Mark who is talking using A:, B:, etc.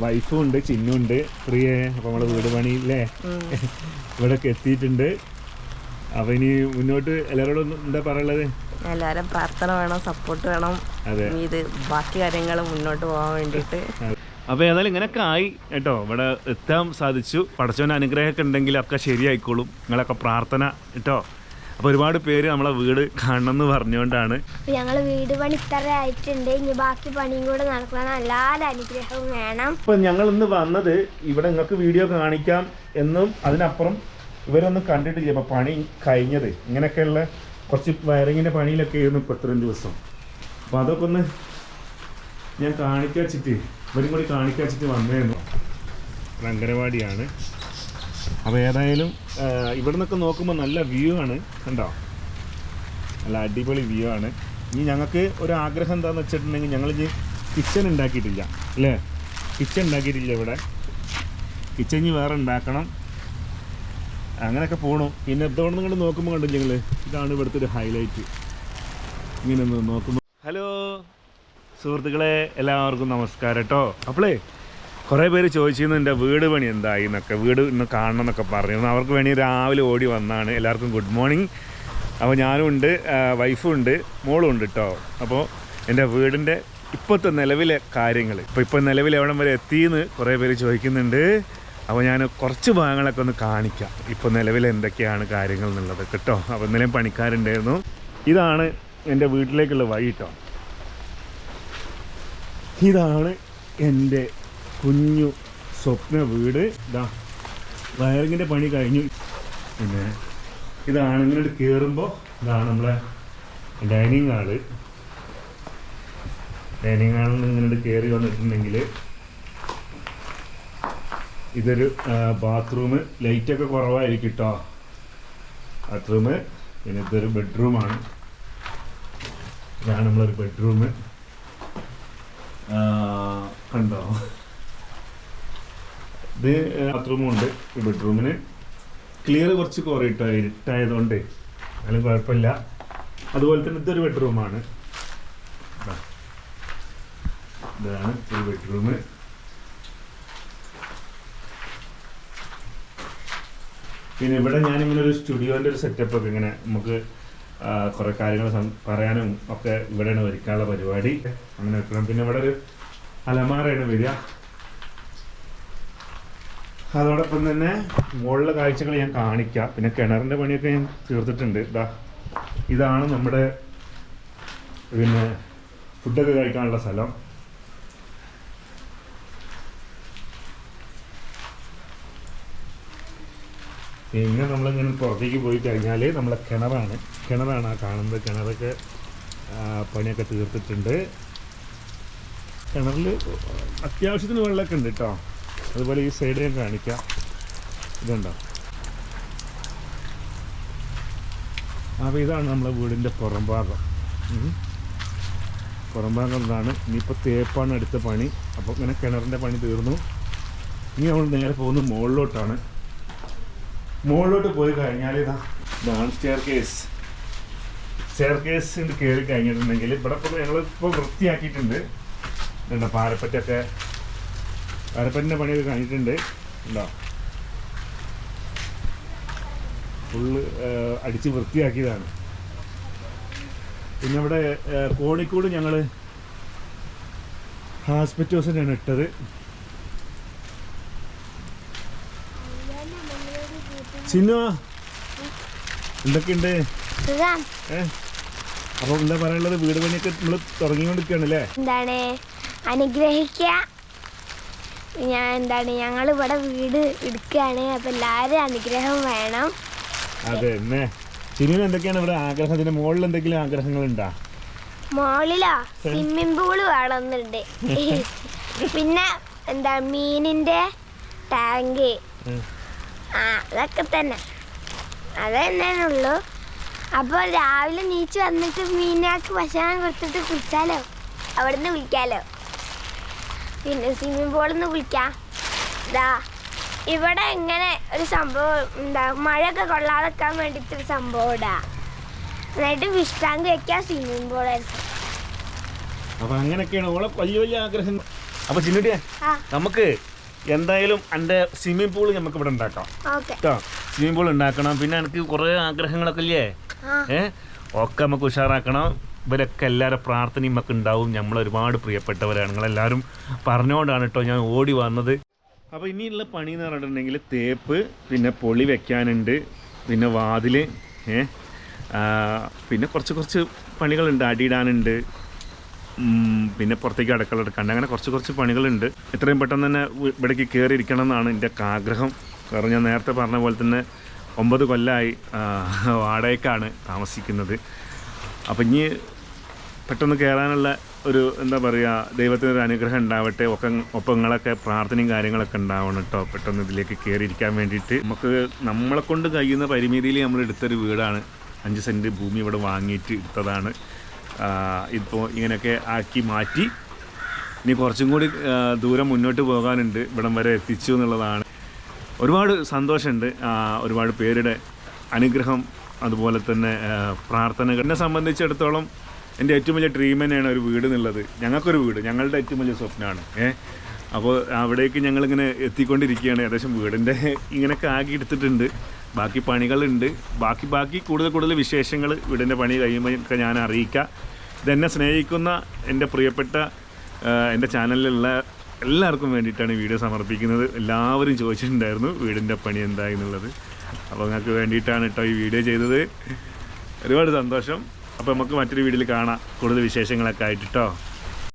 A: വൈഫും ഉണ്ട്, ചിന്നുണ്ട്, പ്രിയേ. അപ്പോൾ നമ്മളെ വീട് പണിയില്ലേ ഇവിടെയൊക്കെ എത്തിയിട്ടുണ്ട്. അപ്പോൾ ഇനി മുന്നോട്ട് എല്ലാവരോടും എന്താ പറയുള്ളത്?
B: എല്ലാവരും പ്രാർത്ഥന വേണം, സപ്പോർട്ട് വേണം.
A: അതെ,
B: ഇത് ബാക്കി കാര്യങ്ങൾ മുന്നോട്ട് പോകാൻ വേണ്ടിയിട്ട്.
A: അപ്പോൾ ഏതായാലും ഇങ്ങനെയൊക്കെ ആയി കേട്ടോ. ഇവിടെ എത്താൻ സാധിച്ചു. പടച്ചവൻ്റെ അനുഗ്രഹമൊക്കെ ഉണ്ടെങ്കിൽ ഒക്കെ ശരിയായിക്കോളും. നിങ്ങളൊക്കെ പ്രാർത്ഥന കേട്ടോ. അപ്പോൾ ഒരുപാട് പേര് നമ്മളെ വീട് കാണണം എന്ന് പറഞ്ഞുകൊണ്ടാണ്.
C: ഞങ്ങൾ വീട് പണി ഇത്ര ആയിട്ടുണ്ട്, ഇനി ബാക്കി പണിയും കൂടെ നടക്കണം. എല്ലാവരും അനുഗ്രഹവും വേണം.
A: ഇപ്പം ഞങ്ങൾ ഇന്ന് വന്നത് ഇവിടെ നിങ്ങൾക്ക് വീഡിയോ കാണിക്കാം എന്നും അതിനപ്പുറം ഇവരൊന്നും കണ്ടിട്ടില്ല. ഇപ്പോൾ പണി കഴിഞ്ഞത് ഇങ്ങനെയൊക്കെയുള്ള കുറച്ച് വയറിങ്ങിൻ്റെ പണിയിലൊക്കെ ആയിരുന്നു ഇപ്പോൾ ഇത്രയും ദിവസം. അപ്പോൾ അതൊക്കെ ഒന്ന് ഞാൻ കാണിക്കാച്ചിട്ട് ഇവരും കൂടി കാണിക്കാച്ചിട്ട് വന്നായിരുന്നു. അംഗനവാടിയാണ്. അപ്പോൾ ഏതായാലും ഇവിടെ നിന്നൊക്കെ നോക്കുമ്പോൾ നല്ല വ്യൂ ആണ്, കണ്ടോ? നല്ല അടിപൊളി വ്യൂ ആണ്. ഇനി ഞങ്ങൾക്ക് ഒരു ആഗ്രഹം എന്താണെന്ന് വെച്ചിട്ടുണ്ടെങ്കിൽ ഞങ്ങളിനി കിച്ചൺ ഉണ്ടാക്കിയിട്ടില്ല അല്ലേ? കിച്ചൺ ഉണ്ടാക്കിയിട്ടില്ല ഇവിടെ. കിച്ചൺ ഇനി വേറെ ഉണ്ടാക്കണം. അങ്ങനെയൊക്കെ പോകണം. പിന്നെ ഇതോടെ നിങ്ങൾ നോക്കുമ്പോൾ കണ്ടു ഞങ്ങൾ, ഇതാണ് ഇവിടുത്തെ ഒരു ഹൈലൈറ്റ്. ഇങ്ങനെ ഒന്ന് നോക്കുമ്പോൾ. ഹലോ സുഹൃത്തുക്കളെ, എല്ലാവർക്കും നമസ്കാരം കേട്ടോ. അപ്പോളേ കുറേ പേര് ചോദിച്ചിരുന്നു എൻ്റെ വീട് പണി എന്തായി എന്നൊക്കെ, വീട് ഇന്ന് കാണണം എന്നൊക്കെ പറഞ്ഞിരുന്നു. അവർക്ക് വേണ്ടി രാവിലെ ഓടി വന്നാണ്. എല്ലാവർക്കും ഗുഡ് മോർണിംഗ്. അപ്പോൾ ഞാനും ഉണ്ട്, വൈഫും ഉണ്ട്, മോളും ഉണ്ട് കേട്ടോ. അപ്പോൾ എൻ്റെ വീടിൻ്റെ ഇപ്പോഴത്തെ നിലവിലെ കാര്യങ്ങൾ, ഇപ്പോൾ നിലവിൽ എവിടം വരെ എത്തിയെന്ന് കുറേ പേര് ചോദിക്കുന്നുണ്ട്. അപ്പോൾ ഞാൻ കുറച്ച് ഭാഗങ്ങളൊക്കെ ഒന്ന് കാണിക്കാം, ഇപ്പോൾ നിലവിൽ എന്തൊക്കെയാണ് കാര്യങ്ങൾ എന്നുള്ളത് കേട്ടോ. അപ്പോൾ ഇന്നലെയും പണിക്കാരുണ്ടായിരുന്നു. ഇതാണ് എൻ്റെ വീട്ടിലേക്കുള്ള വഴി കേട്ടോ. ഇതാണ് എൻ്റെ കുഞ്ഞു സ്വപ്ന വീട്. ഇതാ വയറിങ്ങിൻ്റെ പണി കഴിഞ്ഞു. പിന്നെ ഇതാണ് ഇങ്ങോട്ട് കയറുമ്പോൾ ഇതാണ് നമ്മളെ ഡൈനിങ് ഹാള്. ഡൈനിങ് ഹാളിൽ നിന്ന് ഇങ്ങോട്ട് കയറി വന്നിട്ടുണ്ടെങ്കിൽ ഇതൊരു ബാത്റൂം. ലൈറ്റൊക്കെ കുറവായിരിക്കും കേട്ടോ ബാത്റൂം. പിന്നെ ഇതൊരു ബെഡ്റൂമാണ്. ഇതാണ് നമ്മളൊരു ബെഡ്റൂം, കണ്ടോ? ഇത് ബാത്റൂമുണ്ട്. ഈ ബെഡ്റൂമിന് ക്ലിയർ കുറച്ച് കുറയിട്ടോ, ഇരുട്ടായതുകൊണ്ട് എന്നാലും കുഴപ്പമില്ല. അതുപോലെ തന്നെ ഇതൊരു ബെഡ്റൂമാണ്. ഇതാണ് ഒരു ബെഡ്റൂം. പിന്നെ ഇവിടെ ഞാനിങ്ങനെ ഒരു സ്റ്റുഡിയോൻ്റെ ഒരു സെറ്റപ്പൊക്കെ ഇങ്ങനെ നമുക്ക് കുറേ കാര്യങ്ങൾ പറയാനും ഒക്കെ ഇവിടെയാണ് വരിക്കാനുള്ള പരിപാടി. അങ്ങനെ വെക്കണം. പിന്നെ ഇവിടെ ഒരു അലമാരയാണ് വരിക. അതോടൊപ്പം തന്നെ മുകളിലെ കാഴ്ചകൾ ഞാൻ കാണിക്കാം. പിന്നെ കിണറിൻ്റെ പണിയൊക്കെ ഞാൻ തീർത്തിട്ടുണ്ട്. ഇതാണ് നമ്മുടെ പിന്നെ ഫുഡൊക്കെ കഴിക്കാനുള്ള സ്ഥലം. പിന്നെ നമ്മളിങ്ങനെ പുറത്തേക്ക് പോയി കഴിഞ്ഞാൽ നമ്മളെ കിണറാണ് ആ കാണുന്നത്. കിണറൊക്കെ പണിയൊക്കെ തീർത്തിട്ടുണ്ട്. കിണറിൽ അത്യാവശ്യത്തിന് വെള്ളമൊക്കെ ഉണ്ട് കേട്ടോ. അതുപോലെ ഈ സൈഡ് ഞാൻ കാണിക്കാം. ഇതുണ്ടോ? അപ്പോൾ ഇതാണ് നമ്മളെ വീടിൻ്റെ പുറംഭാഗം. പുറംഭാഗം ഇതാണ്. ഇനിയിപ്പോൾ തേപ്പാണ് അടുത്ത പണി. അപ്പോൾ ഇങ്ങനെ കിണറിൻ്റെ പണി തീർന്നു. ഇനി നമ്മൾ നേരെ പോകുന്നത് മുകളിലോട്ടാണ്. മുകളിലോട്ട് പോയി കഴിഞ്ഞാൽ ഇതാണ് സ്റ്റെയർ കേസ് കയറി കഴിഞ്ഞിട്ടുണ്ടെങ്കിൽ ഇവിടെ ഇപ്പോൾ ഞങ്ങളിപ്പോൾ വൃത്തിയാക്കിയിട്ടുണ്ട്. എന്താ പാരപ്പറ്റിൻ്റെ പണിയൊക്കെ കഴിഞ്ഞിട്ടുണ്ട്. ഉണ്ടോ? ഫുള്ള് അടിച്ച് വൃത്തിയാക്കിയതാണ്. പിന്നെ ഇവിടെ കോണിക്കൂട് ഞങ്ങൾ ഹാസ്പിറ്റോസിനാണ് ഇട്ടത്. ചിന്നു എന്തൊക്കെയുണ്ട്? അപ്പോൾ എന്താ പറയാനുള്ളത്? വീട് പണിയൊക്കെ നമ്മൾ തുടങ്ങിക്കൊണ്ടിരിക്കുകയാണല്ലേ?
C: എന്താണ് അനുഗ്രഹിക്കുക. ഞങ്ങൾ ഇവിടെ വീട് എടുക്കുകയാണ്. അപ്പം എല്ലാവരും അനുഗ്രഹം വേണം.
A: അതെ. എന്നെ ചിന്നുവിന് എന്തൊക്കെയാണ് ഇവിടെ ആഗ്രഹം? ഇതിന്റെ മുകളിൽ എന്തെങ്കിലും ആഗ്രഹങ്ങളുണ്ടോ?
C: മോളിലോ സ്വിമ്മിംഗ് പൂള് വേണമെന്നുണ്ട്. പിന്നെ മീനിന്റെ ടാങ്ക്, അതൊക്കെ തന്നെ. അതന്നെയുള്ളൂ. അപ്പോൾ രാവിലെ നീച്ച് വന്നിട്ട് മീനാക്ക് ഭക്ഷണം കൊടുത്തിട്ട് കുളിച്ചാലോ, അവിടെ നിന്ന് വിളിക്കാലോ. പിന്നെ സ്വിമ്മിംഗ് പൂളിൽ നിന്ന് വിളിക്കാം. ഇവിടെ ഇങ്ങനെ ഒരു സംഭവം മഴയൊക്കെ കൊള്ളാതെക്കാൻ വേണ്ടിയിട്ടൊരു സംഭവം ഇടാ. എന്നിട്ട് ഫിഷ് ടാങ്ക് വെക്കാം, സ്വിമ്മിംഗ് പൂൾ.
A: അപ്പോൾ അങ്ങനെയൊക്കെയാണ് ഓളെ വലിയ വലിയ ആഗ്രഹം. അപ്പോൾ ചിന്നുട്ടിയെ
C: ആ
A: നമുക്ക് എന്തായാലും എൻ്റെ സ്വിമ്മിംഗ് പൂൾ നമുക്ക് ഇവിടെ ഉണ്ടാക്കാം
C: ഓക്കെ
A: കേട്ടോ. സ്വിമ്മിംഗ് പൂൾ ഉണ്ടാക്കണം. പിന്നെ എനിക്ക് കുറേ ആഗ്രഹങ്ങളൊക്കെ ഇല്ലേ, ഒക്കെ നമുക്ക് ഉഷാറാക്കണം. ഇവരൊക്കെ എല്ലാവരും പ്രാർത്ഥനയും ഒക്കെ ഉണ്ടാവും. നമ്മൾ ഒരുപാട് പ്രിയപ്പെട്ടവരാണ്, നിങ്ങളെല്ലാവരും പറഞ്ഞുകൊണ്ടാണ് കേട്ടോ ഞാൻ ഓടി വന്നത്. അപ്പോൾ ഇനിയുള്ള പണി എന്ന് പറഞ്ഞിട്ടുണ്ടെങ്കിൽ തേപ്പ്, പിന്നെ പൊളി വെക്കാനുണ്ട്, പിന്നെ വാതിൽ, പിന്നെ കുറച്ച് പണികളുണ്ട്, അടിയിടാനുണ്ട്, പിന്നെ പുറത്തേക്ക് അടുക്കള എടുക്കാണ്ട്, അങ്ങനെ കുറച്ച് പണികളുണ്ട്. എത്രയും പെട്ടെന്ന് തന്നെ ഇവിടേക്ക് കയറിയിരിക്കണം എന്നാണ് എൻ്റെ ആഗ്രഹം. കാരണം ഞാൻ നേരത്തെ പറഞ്ഞ പോലെ തന്നെ 9 കൊല്ലമായി വാടകയ്ക്കാണ് താമസിക്കുന്നത്. അപ്പം ഇനി പെട്ടെന്ന് കയറാനുള്ള ഒരു എന്താ പറയുക, ദൈവത്തിനൊരു അനുഗ്രഹം ഉണ്ടാവട്ടെ. ഒപ്പം നിങ്ങളൊക്കെ പ്രാർത്ഥനയും കാര്യങ്ങളൊക്കെ ഉണ്ടാവണം കേട്ടോ, പെട്ടെന്ന് ഇതിലേക്ക് കയറിയിരിക്കാൻ വേണ്ടിയിട്ട്. നമ്മളെ കൊണ്ട് കഴിയുന്ന പരിമിതിയിൽ നമ്മൾ എടുത്തൊരു വീടാണ്. 5 സെൻറ്റ് ഭൂമി ഇവിടെ വാങ്ങിയിട്ട് എടുത്തതാണ്. ഇപ്പോൾ ഇങ്ങനെയൊക്കെ ആക്കി മാറ്റി ഇനി കുറച്ചും കൂടി ദൂരം മുന്നോട്ട് പോകാനുണ്ട്. ഇവിടം വരെ എത്തിച്ചു എന്നുള്ളതാണ്. ഒരുപാട് സന്തോഷമുണ്ട്. ഒരുപാട് പേരുടെ അനുഗ്രഹം, അതുപോലെ തന്നെ പ്രാർത്ഥനകൾ. എന്നെ സംബന്ധിച്ചിടത്തോളം എൻ്റെ ഏറ്റവും വലിയ ഡ്രീം തന്നെയാണ് ഒരു വീട് എന്നുള്ളത്. ഞങ്ങൾക്കൊരു വീട് ഞങ്ങളുടെ ഏറ്റവും വലിയ സ്വപ്നമാണ്. അപ്പോൾ അവിടേക്ക് ഞങ്ങളിങ്ങനെ എത്തിക്കൊണ്ടിരിക്കുകയാണ്. ഏകദേശം വീടിൻ്റെ ഇങ്ങനെയൊക്കെ ആക്കി എടുത്തിട്ടുണ്ട്. ബാക്കി പണികളുണ്ട്. ബാക്കി കൂടുതൽ വിശേഷങ്ങൾ വീടിൻ്റെ പണി കഴിയുമ്പോൾ ഞാൻ അറിയിക്കാം. ഇതെന്നെ സ്നേഹിക്കുന്ന എൻ്റെ പ്രിയപ്പെട്ട എൻ്റെ ചാനലിലുള്ള എല്ലാവർക്കും വേണ്ടിയിട്ടാണ് വീഡിയോ സമർപ്പിക്കുന്നത്. എല്ലാവരും ചോദിച്ചിട്ടുണ്ടായിരുന്നു വീടിൻ്റെ പണി എന്തായി എന്നുള്ളത്. അപ്പോൾ നിങ്ങൾക്ക് വേണ്ടിയിട്ടാണ് കേട്ടോ ഈ വീഡിയോ ചെയ്തത്. ഒരുപാട് സന്തോഷം. അപ്പോൾ നമുക്ക് മറ്റൊരു വീഡിയോയിൽ കാണാം, കൂടുതൽ വിശേഷങ്ങളൊക്കെ ആയിട്ട് കേട്ടോ.